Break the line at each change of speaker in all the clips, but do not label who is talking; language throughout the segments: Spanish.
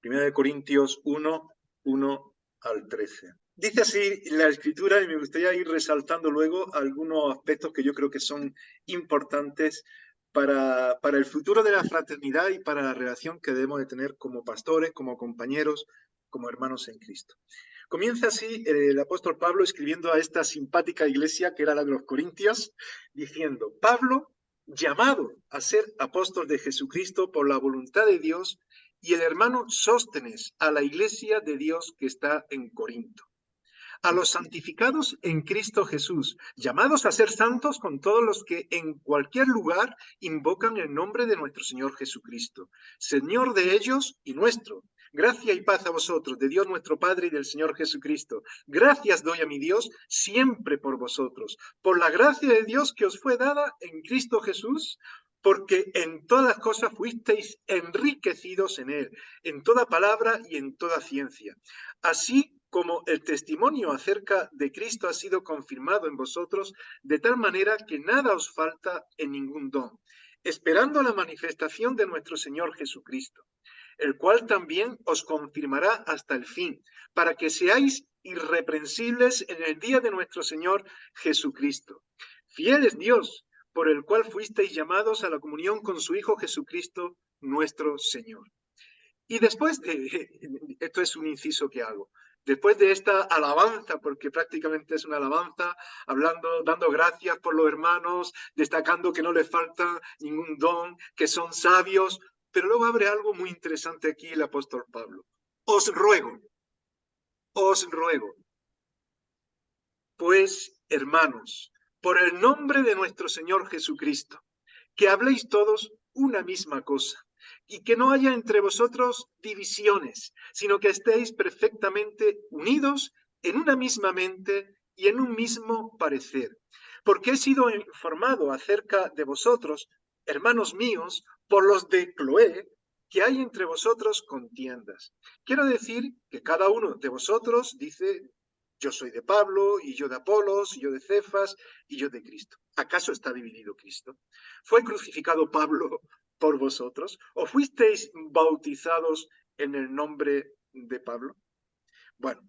1 Corintios 1, 1 al 13. Dice así la Escritura, y me gustaría ir resaltando luego algunos aspectos que yo creo que son importantes para el futuro de la fraternidad y para la relación que debemos de tener como pastores, como compañeros, como hermanos en Cristo. Comienza así el apóstol Pablo escribiendo a esta simpática iglesia que era la de los Corintios, diciendo: Pablo, llamado a ser apóstol de Jesucristo por la voluntad de Dios, y el hermano Sóstenes, a la iglesia de Dios que está en Corinto. A los santificados en Cristo Jesús, llamados a ser santos con todos los que en cualquier lugar invocan el nombre de nuestro Señor Jesucristo, Señor de ellos y nuestro. Gracia y paz a vosotros, de Dios nuestro Padre y del Señor Jesucristo. Gracias doy a mi Dios siempre por vosotros, por la gracia de Dios que os fue dada en Cristo Jesús, porque en todas las cosas fuisteis enriquecidos en él, en toda palabra y en toda ciencia. Así como el testimonio acerca de Cristo ha sido confirmado en vosotros, de tal manera que nada os falta en ningún don, esperando la manifestación de nuestro Señor Jesucristo, el cual también os confirmará hasta el fin, para que seáis irreprensibles en el día de nuestro Señor Jesucristo. Fiel es Dios, por el cual fuisteis llamados a la comunión con su Hijo Jesucristo, nuestro Señor. Y después, esto es un inciso que hago, después de esta alabanza, porque prácticamente es una alabanza, hablando, dando gracias por los hermanos, destacando que no les falta ningún don, que son sabios, pero luego abre algo muy interesante aquí el apóstol Pablo. Os ruego, pues, hermanos, por el nombre de nuestro Señor Jesucristo, que habléis todos una misma cosa, y que no haya entre vosotros divisiones, sino que estéis perfectamente unidos en una misma mente y en un mismo parecer. Porque he sido informado acerca de vosotros, hermanos míos, por los de Cloé, que hay entre vosotros contiendas. Quiero decir que cada uno de vosotros dice: yo soy de Pablo, y yo de Apolos, y yo de Cefas, y yo de Cristo. ¿Acaso está dividido Cristo? ¿Fue crucificado Pablo por vosotros? ¿O fuisteis bautizados en el nombre de Pablo? Bueno,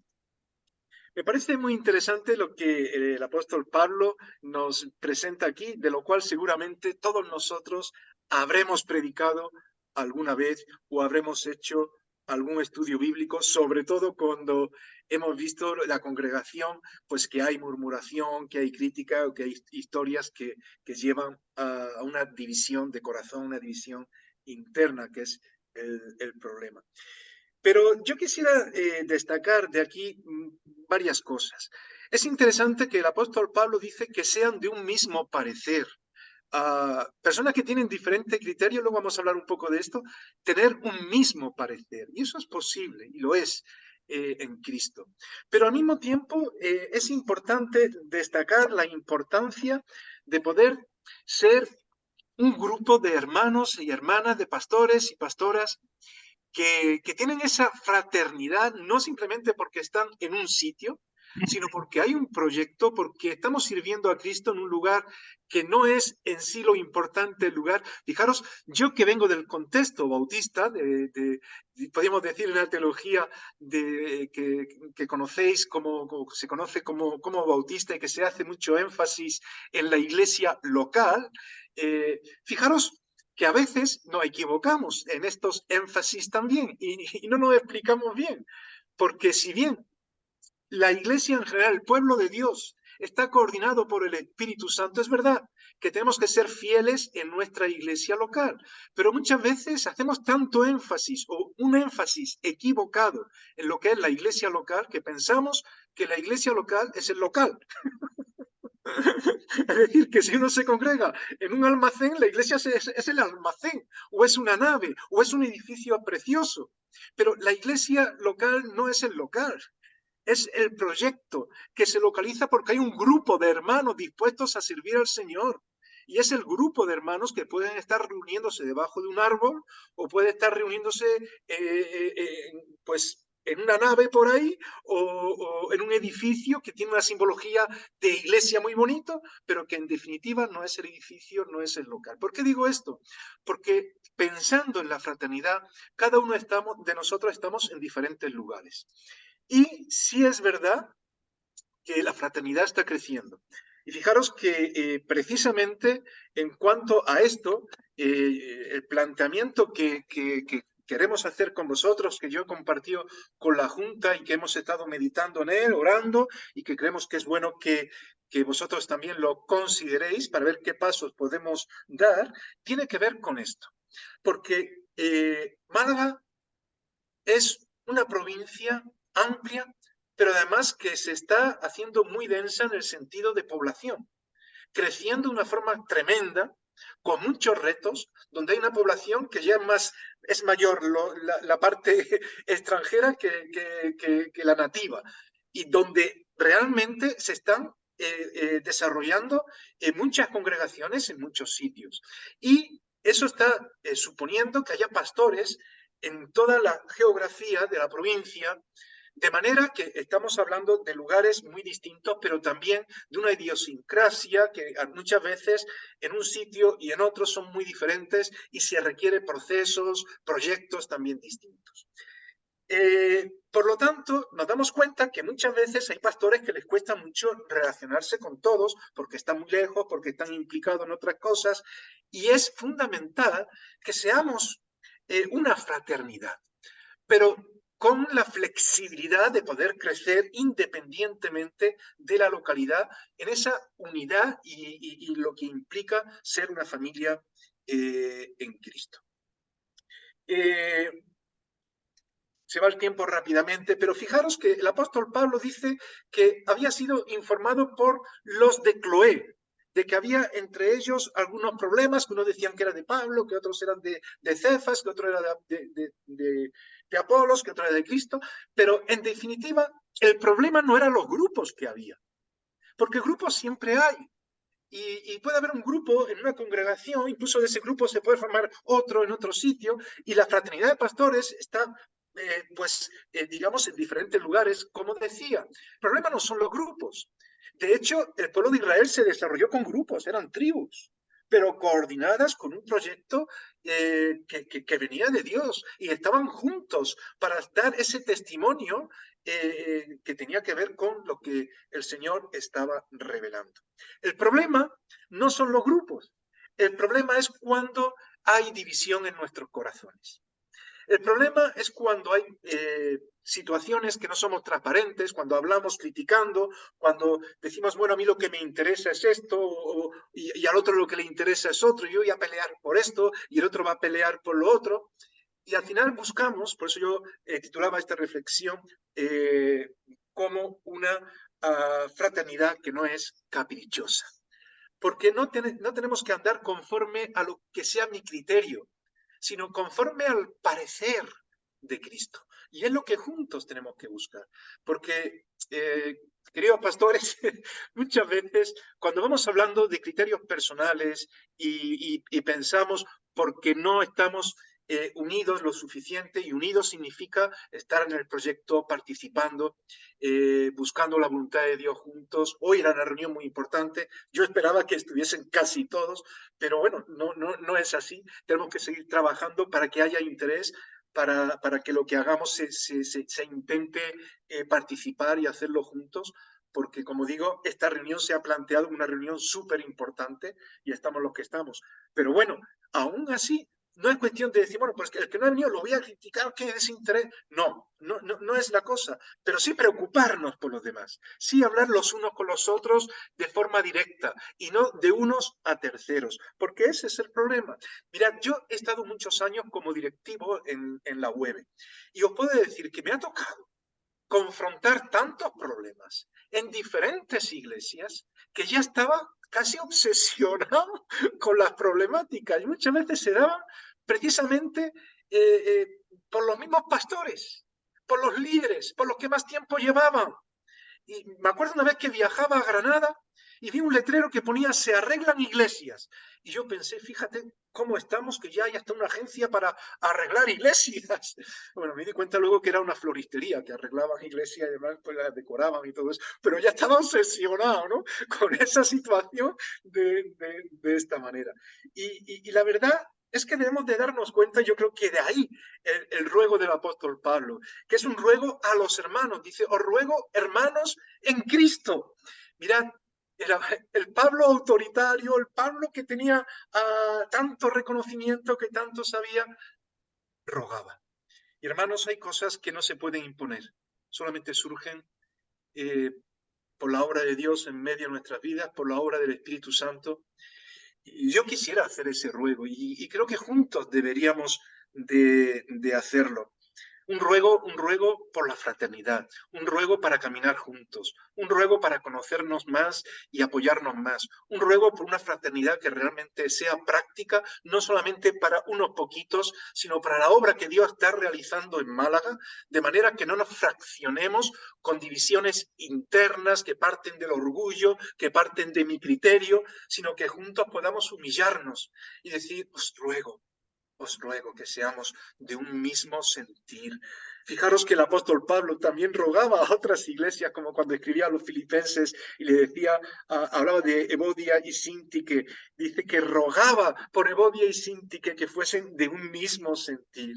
me parece muy interesante lo que el apóstol Pablo nos presenta aquí, de lo cual seguramente todos nosotros habremos predicado alguna vez o habremos hecho algún estudio bíblico, sobre todo cuando hemos visto la congregación, pues que hay murmuración, que hay crítica o que hay historias que llevan a una división de corazón, una división interna, que es el problema. Pero yo quisiera destacar de aquí varias cosas. Es interesante que el apóstol Pablo dice que sean de un mismo parecer. Personas que tienen diferentes criterios, luego vamos a hablar un poco de esto, tener un mismo parecer. Y eso es posible, y lo es en Cristo. Pero al mismo tiempo es importante destacar la importancia de poder ser un grupo de hermanos y hermanas, de pastores y pastoras, que tienen esa fraternidad, no simplemente porque están en un sitio, sino porque hay un proyecto, porque estamos sirviendo a Cristo en un lugar que no es en sí lo importante el lugar. Fijaros, yo que vengo del contexto bautista, podríamos decir en la teología que conocéis, como se conoce como bautista, y que se hace mucho énfasis en la iglesia local, fijaros que a veces nos equivocamos en estos énfasis también y no nos explicamos bien, porque si bien la iglesia en general, el pueblo de Dios, está coordinado por el Espíritu Santo, es verdad que tenemos que ser fieles en nuestra iglesia local, pero muchas veces hacemos tanto énfasis o un énfasis equivocado en lo que es la iglesia local, que pensamos que la iglesia local es el local. Es decir, que si uno se congrega en un almacén, la iglesia es el almacén, o es una nave, o es un edificio precioso. Pero la iglesia local no es el local, es el proyecto que se localiza porque hay un grupo de hermanos dispuestos a servir al Señor. Y es el grupo de hermanos que pueden estar reuniéndose debajo de un árbol o puede estar reuniéndose pues en una nave por ahí o en un edificio que tiene una simbología de iglesia muy bonito, pero que en definitiva no es el edificio, no es el local. ¿Por qué digo esto? Porque pensando en la fraternidad, cada uno de nosotros estamos en diferentes lugares. Y sí es verdad que la fraternidad está creciendo. Y fijaros que precisamente en cuanto a esto, el planteamiento que queremos hacer con vosotros, que yo he compartido con la Junta y que hemos estado meditando en él, orando, y que creemos que es bueno que vosotros también lo consideréis para ver qué pasos podemos dar, tiene que ver con esto. Porque Málaga es una provincia amplia, pero además que se está haciendo muy densa en el sentido de población, creciendo de una forma tremenda, con muchos retos, donde hay una población que ya es mayor la parte extranjera que la nativa, y donde realmente se están desarrollando muchas congregaciones en muchos sitios. Y eso está suponiendo que haya pastores en toda la geografía de la provincia, de manera que estamos hablando de lugares muy distintos, pero también de una idiosincrasia que muchas veces en un sitio y en otro son muy diferentes y se requiere procesos, proyectos también distintos. Por lo tanto, nos damos cuenta que muchas veces hay pastores que les cuesta mucho relacionarse con todos porque están muy lejos, porque están implicados en otras cosas, y es fundamental que seamos una fraternidad, pero con la flexibilidad de poder crecer independientemente de la localidad en esa unidad y lo que implica ser una familia en Cristo. Se va el tiempo rápidamente, pero fijaros que el apóstol Pablo dice que había sido informado por los de Cloé, de que había entre ellos algunos problemas, que unos decían que era de Pablo, que otros eran de Cefas, que otro era de Apolos, que otro era de Cristo, pero en definitiva el problema no eran los grupos que había, porque grupos siempre hay. Y puede haber un grupo en una congregación, incluso de ese grupo se puede formar otro en otro sitio, y la fraternidad de pastores está, digamos, en diferentes lugares, como decía. El problema no son los grupos. De hecho, el pueblo de Israel se desarrolló con grupos, eran tribus, pero coordinadas con un proyecto que venía de Dios, y estaban juntos para dar ese testimonio que tenía que ver con lo que el Señor estaba revelando. El problema no son los grupos, el problema es cuando hay división en nuestros corazones. El problema es cuando hay situaciones que no somos transparentes, cuando hablamos criticando, cuando decimos, bueno, a mí lo que me interesa es esto, y al otro lo que le interesa es otro, yo voy a pelear por esto, y el otro va a pelear por lo otro. Y al final buscamos, por eso yo titulaba esta reflexión, como una fraternidad que no es caprichosa. Porque no tenemos que andar conforme a lo que sea mi criterio, sino conforme al parecer de Cristo. Y es lo que juntos tenemos que buscar. Porque, queridos pastores, muchas veces cuando vamos hablando de criterios personales y pensamos porque no estamos unidos lo suficiente, y unidos significa estar en el proyecto, participando, buscando la voluntad de Dios juntos. Hoy era una reunión muy importante, yo esperaba que estuviesen casi todos, pero bueno, no es así. Tenemos que seguir trabajando para que haya interés, para que lo que hagamos se intente participar y hacerlo juntos, porque como digo, esta reunión se ha planteado una reunión súper importante y estamos los que estamos. Pero bueno, aún así, no es cuestión de decir, bueno, pues el que no ha venido lo voy a criticar, que desinterés. No es la cosa, pero sí preocuparnos por los demás, sí hablar los unos con los otros de forma directa y no de unos a terceros, porque ese es el problema. Mirad, yo he estado muchos años como directivo en la UEB y os puedo decir que me ha tocado confrontar tantos problemas en diferentes iglesias que ya estaba casi obsesionado con las problemáticas, y muchas veces se daban precisamente por los mismos pastores, por los líderes, por los que más tiempo llevaban. Y me acuerdo una vez que viajaba a Granada y vi un letrero que ponía "se arreglan iglesias", y yo pensé, fíjate cómo estamos, que ya hay hasta una agencia para arreglar iglesias. Bueno, me di cuenta luego que era una floristería, que arreglaban iglesias y además pues las decoraban y todo eso, pero ya estaba obsesionado, ¿no?, con esa situación de esta manera. Y la verdad Es que debemos de darnos cuenta, yo creo que de ahí el ruego del apóstol Pablo, que es un ruego a los hermanos. Dice, os ruego, hermanos, en Cristo. Mirad, el Pablo autoritario, el Pablo que tenía tanto reconocimiento, que tanto sabía, rogaba. Y hermanos, hay cosas que no se pueden imponer, solamente surgen por la obra de Dios en medio de nuestras vidas, por la obra del Espíritu Santo. Y yo quisiera hacer ese ruego y creo que juntos deberíamos de hacerlo. Un ruego por la fraternidad, un ruego para caminar juntos, un ruego para conocernos más y apoyarnos más, un ruego por una fraternidad que realmente sea práctica, no solamente para unos poquitos, sino para la obra que Dios está realizando en Málaga, de manera que no nos fraccionemos con divisiones internas que parten del orgullo, que parten de mi criterio, sino que juntos podamos humillarnos y decir, os ruego que seamos de un mismo sentir. Fijaros que el apóstol Pablo también rogaba a otras iglesias, como cuando escribía a los filipenses y le decía, hablaba de Evodia y Síntique, dice que rogaba por Evodia y Síntique que fuesen de un mismo sentir.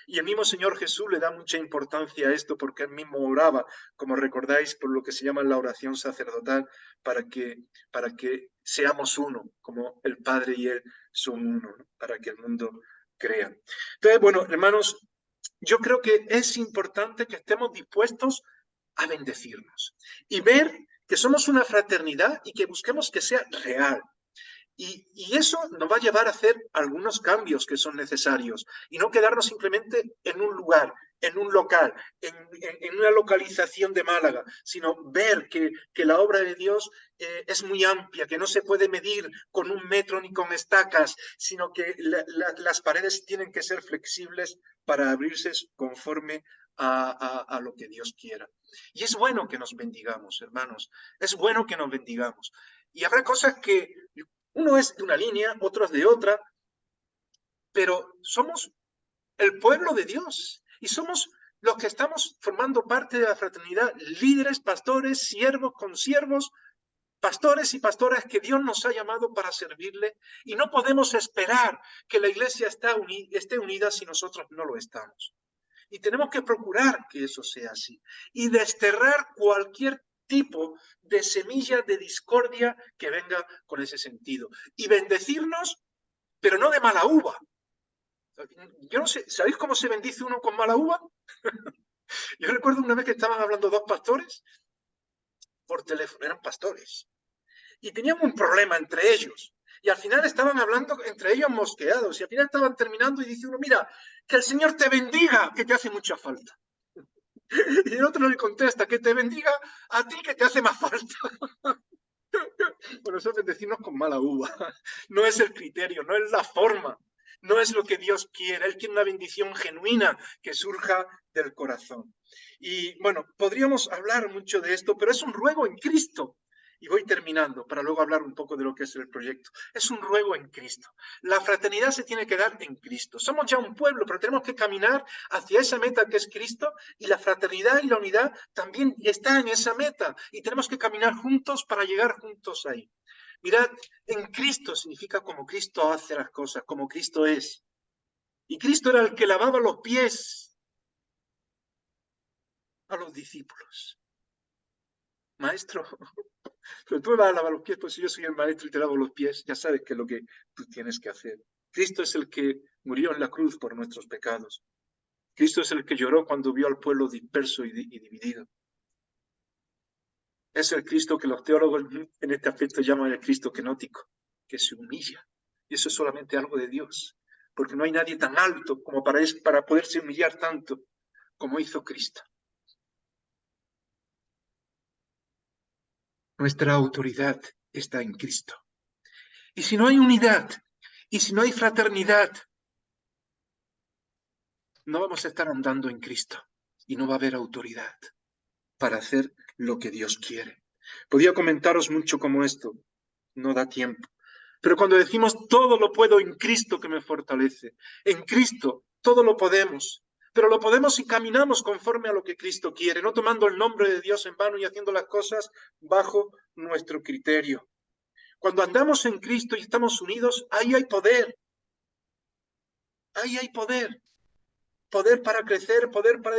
Y el mismo Señor Jesús le da mucha importancia a esto porque él mismo oraba, como recordáis, por lo que se llama la oración sacerdotal, para que seamos uno, como el Padre y él son uno, ¿no? Para que el mundo crean. Entonces, bueno, hermanos, yo creo que es importante que estemos dispuestos a bendecirnos y ver que somos una fraternidad y que busquemos que sea real. Y eso nos va a llevar a hacer algunos cambios que son necesarios y no quedarnos simplemente en un lugar, en un local, en una localización de Málaga, sino ver que la obra de Dios es muy amplia, que no se puede medir con un metro ni con estacas, sino que las paredes tienen que ser flexibles para abrirse conforme a lo que Dios quiera. Y es bueno que nos bendigamos, hermanos, es bueno que nos bendigamos. Y habrá cosas que uno es de una línea, otro es de otra, pero somos el pueblo de Dios y somos los que estamos formando parte de la fraternidad, líderes, pastores, siervos, consiervos, pastores y pastoras que Dios nos ha llamado para servirle y no podemos esperar que la iglesia esté unida si nosotros no lo estamos. Y tenemos que procurar que eso sea así y desterrar cualquier tipo de semilla de discordia que venga con ese sentido. Y bendecirnos, pero no de mala uva. Yo no sé, ¿sabéis cómo se bendice uno con mala uva? Yo recuerdo una vez que estaban hablando dos pastores por teléfono, eran pastores, y tenían un problema entre ellos. Y al final estaban hablando entre ellos mosqueados, y al final estaban terminando y dice uno, mira, que el Señor te bendiga, que te hace mucha falta. Y el otro le contesta, que te bendiga a ti que te hace más falta. Bueno, eso es bendecirnos con mala uva. No es el criterio, no es la forma, no es lo que Dios quiere. Él quiere una bendición genuina que surja del corazón. Y bueno, podríamos hablar mucho de esto, pero es un ruego en Cristo. Y voy terminando para luego hablar un poco de lo que es el proyecto. Es un ruego en Cristo. La fraternidad se tiene que dar en Cristo. Somos ya un pueblo, pero tenemos que caminar hacia esa meta que es Cristo y la fraternidad y la unidad también está en esa meta y tenemos que caminar juntos para llegar juntos ahí. Mirad, en Cristo significa como Cristo hace las cosas, como Cristo es. Y Cristo era el que lavaba los pies a los discípulos. Maestro, pero tú me vas a lavar los pies, pues si yo soy el maestro y te lavo los pies, ya sabes que es lo que tú tienes que hacer. Cristo es el que murió en la cruz por nuestros pecados. Cristo es el que lloró cuando vio al pueblo disperso y dividido. Es el Cristo que los teólogos en este aspecto llaman el Cristo kenótico, que se humilla. Y eso es solamente algo de Dios, porque no hay nadie tan alto como para poderse humillar tanto como hizo Cristo. Nuestra autoridad está en Cristo. Y si no hay unidad, y si no hay fraternidad, no vamos a estar andando en Cristo y no va a haber autoridad para hacer lo que Dios quiere. Podría comentaros mucho como esto, no da tiempo. Pero cuando decimos todo lo puedo en Cristo que me fortalece, en Cristo todo lo podemos, pero lo podemos si caminamos conforme a lo que Cristo quiere, no tomando el nombre de Dios en vano y haciendo las cosas bajo nuestro criterio. Cuando andamos en Cristo y estamos unidos, ahí hay poder. Ahí hay poder. Poder para crecer, poder para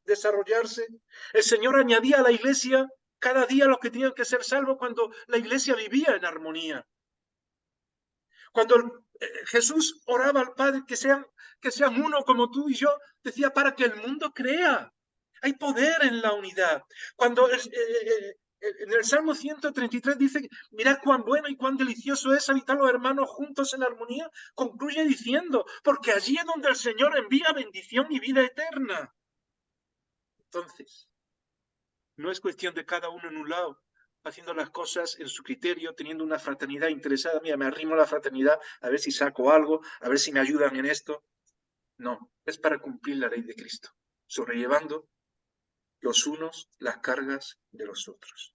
desarrollarse. El Señor añadía a la iglesia cada día los que tenían que ser salvos cuando la iglesia vivía en armonía. Cuando Jesús oraba al Padre que sean uno como tú y yo, decía para que el mundo crea. Hay poder en la unidad. Cuando en el Salmo 133 dice, mirad cuán bueno y cuán delicioso es habitar los hermanos juntos en armonía, concluye diciendo, porque allí es donde el Señor envía bendición y vida eterna. Entonces, no es cuestión de cada uno en un lado, haciendo las cosas en su criterio, teniendo una fraternidad interesada. Mira, me arrimo a la fraternidad, a ver si saco algo, a ver si me ayudan en esto. No, es para cumplir la ley de Cristo, sobrellevando los unos las cargas de los otros.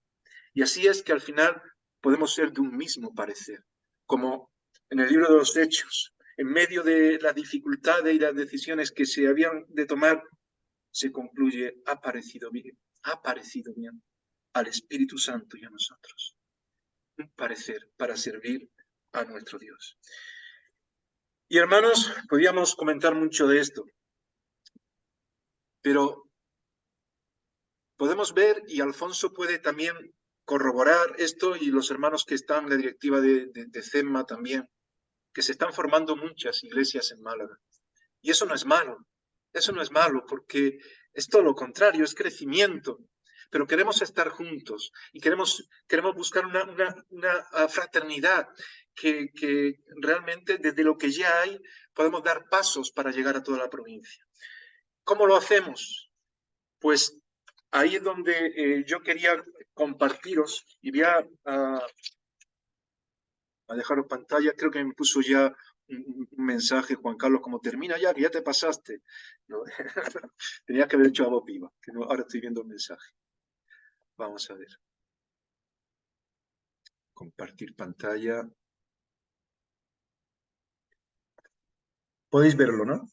Y así es que al final podemos ser de un mismo parecer, como en el libro de los Hechos, en medio de las dificultades y las decisiones que se habían de tomar, se concluye, ha parecido bien al Espíritu Santo y a nosotros. Un parecer para servir a nuestro Dios. Y hermanos, podríamos comentar mucho de esto, pero podemos ver, y Alfonso puede también corroborar esto, y los hermanos que están en la directiva de CEMMA también, que se están formando muchas iglesias en Málaga. Y eso no es malo, porque es todo lo contrario, es crecimiento. Pero queremos estar juntos y queremos buscar una fraternidad que realmente desde lo que ya hay podemos dar pasos para llegar a toda la provincia. ¿Cómo lo hacemos? Pues ahí es donde yo quería compartiros y voy a dejaros pantalla. Creo que me puso ya un mensaje, Juan Carlos, como termina ya, que ya te pasaste. No, tenía que haber hecho a voz viva, que no, ahora estoy viendo el mensaje. Vamos a ver. Compartir pantalla. Podéis verlo, ¿no?